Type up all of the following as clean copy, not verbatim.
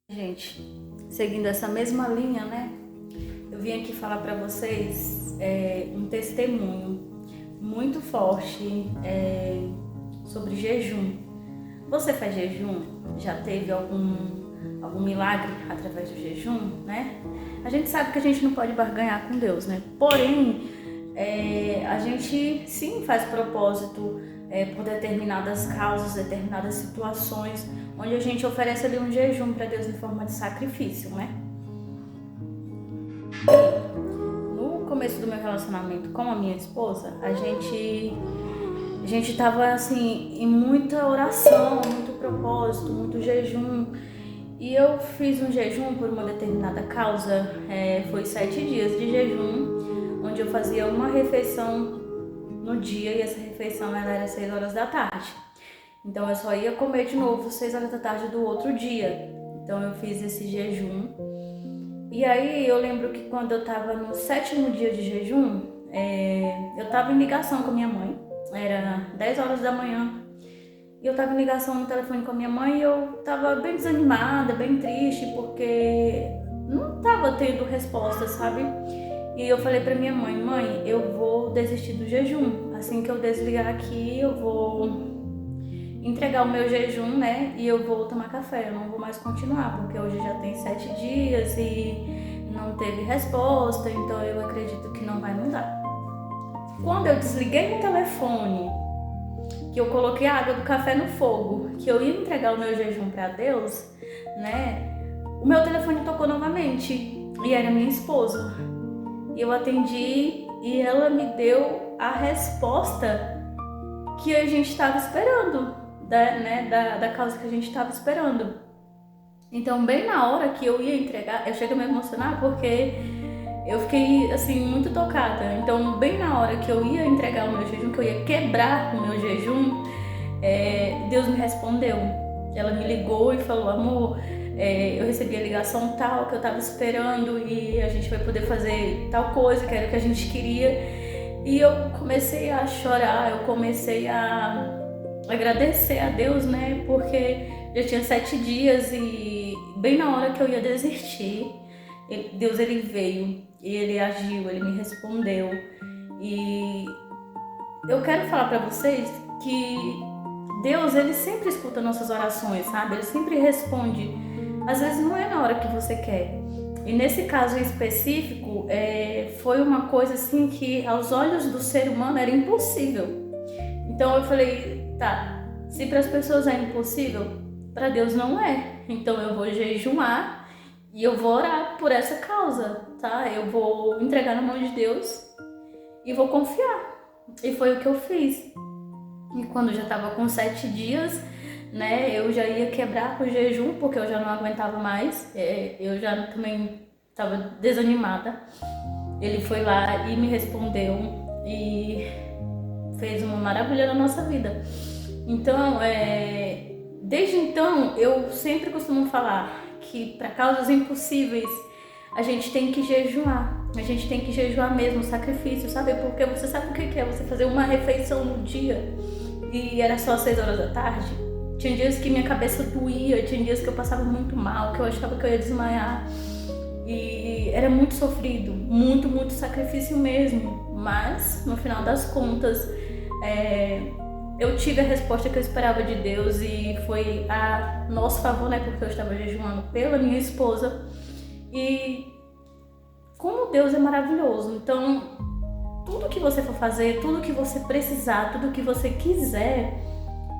Gente, seguindo essa mesma linha, né? Eu vim aqui falar para vocês um testemunho muito forte sobre jejum. Você faz jejum? Já teve algum milagre através do jejum, né? A gente sabe que a gente não pode barganhar com Deus, né? Porém, a gente sim faz propósito por determinadas causas, determinadas situações, onde a gente oferece ali um jejum para Deus em forma de sacrifício, né? No começo do meu relacionamento com a minha esposa, a gente tava assim em muita oração, muito propósito, muito jejum. E eu fiz um jejum por uma determinada causa, foi 7 dias de jejum, onde eu fazia uma refeição no dia e essa refeição ela era 6 horas da tarde. Então eu só ia comer de novo 6 horas da tarde do outro dia. Então eu fiz esse jejum. E aí eu lembro que quando eu tava no 7º dia de jejum, eu tava em ligação com a minha mãe. Era 10 horas da manhã. E eu tava em ligação no telefone com a minha mãe e eu tava bem desanimada, bem triste, porque não tava tendo resposta, sabe? E eu falei pra minha mãe, eu vou desistir do jejum. Assim que eu desligar aqui, eu vou entregar o meu jejum, né? E eu vou tomar café, eu não vou mais continuar, porque hoje já tem 7 dias e não teve resposta, então eu acredito que não vai mudar. Quando eu desliguei o telefone, que eu coloquei a água do café no fogo, que eu ia entregar o meu jejum para Deus, né? O meu telefone tocou novamente e era minha esposa. E eu atendi e ela me deu a resposta que a gente estava esperando, da causa que a gente estava esperando. Então, bem na hora que eu ia entregar, eu chego a me emocionar porque eu fiquei assim muito tocada. Então, bem na hora que eu ia entregar o meu jejum, que eu ia quebrar o meu jejum, Deus me respondeu. Ela me ligou e falou: amor, eu recebi a ligação tal que eu tava esperando e a gente vai poder fazer tal coisa que era o que a gente queria. E eu comecei a chorar, eu comecei a agradecer a Deus, né? Porque já tinha 7 dias e bem na hora que eu ia desistir, Deus ele veio e ele agiu, ele me respondeu. E eu quero falar pra vocês que Deus ele sempre escuta nossas orações, sabe? Ele sempre responde. Às vezes não é na hora que você quer. E nesse caso em específico, foi uma coisa assim que aos olhos do ser humano era impossível. Então eu falei, tá, se para as pessoas é impossível, para Deus não é. Então eu vou jejuar e eu vou orar por essa causa, tá? Eu vou entregar na mão de Deus e vou confiar. E foi o que eu fiz. E quando já estava com 7 dias, né, eu já ia quebrar o jejum, porque eu já não aguentava mais, eu já também estava desanimada. Ele foi lá e me respondeu e fez uma maravilha na nossa vida. Então, desde então, eu sempre costumo falar que para causas impossíveis, a gente tem que jejuar. A gente tem que jejuar mesmo, sacrifício, sabe? Porque você sabe o que é você fazer uma refeição no dia e era só 6 horas da tarde? Tinha dias que minha cabeça doía, tinha dias que eu passava muito mal, que eu achava que eu ia desmaiar. E era muito sofrido, muito, muito sacrifício mesmo. Mas, no final das contas, eu tive a resposta que eu esperava de Deus e foi a nosso favor, né? Porque eu estava jejuando pela minha esposa. E como Deus é maravilhoso. Então, tudo que você for fazer, tudo que você precisar, tudo que você quiser,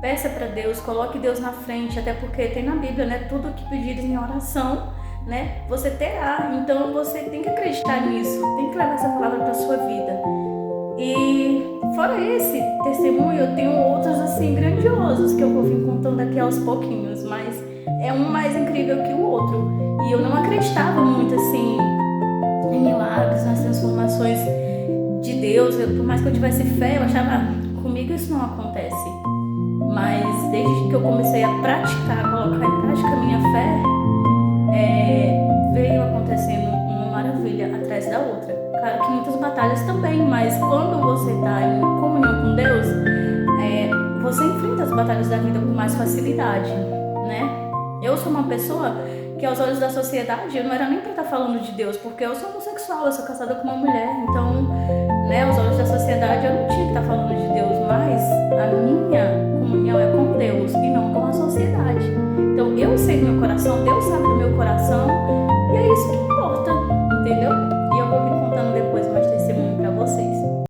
peça para Deus, coloque Deus na frente, até porque tem na Bíblia, né? Tudo que pedires em oração, né? Você terá. Então, você tem que acreditar nisso, tem que levar essa palavra para sua vida. E fora esse testemunho, eu tenho outros assim grandiosos que eu vou vir contando aqui aos pouquinhos, mas é um mais incrível que o outro. E eu não acreditava muito assim em milagres, nas transformações de Deus. Por mais que eu tivesse fé, eu achava, comigo isso não acontece. Mas desde que eu comecei a praticar, colocar em prática a minha fé, veio acontecendo uma maravilha atrás da outra. Claro que muitas batalhas também, mas quando você está em comunhão com Deus, você enfrenta as batalhas da vida com mais facilidade, né? Eu sou uma pessoa que aos olhos da sociedade eu não era nem pra estar falando de Deus, porque eu sou homossexual, eu sou casada com uma mulher, então, né, aos olhos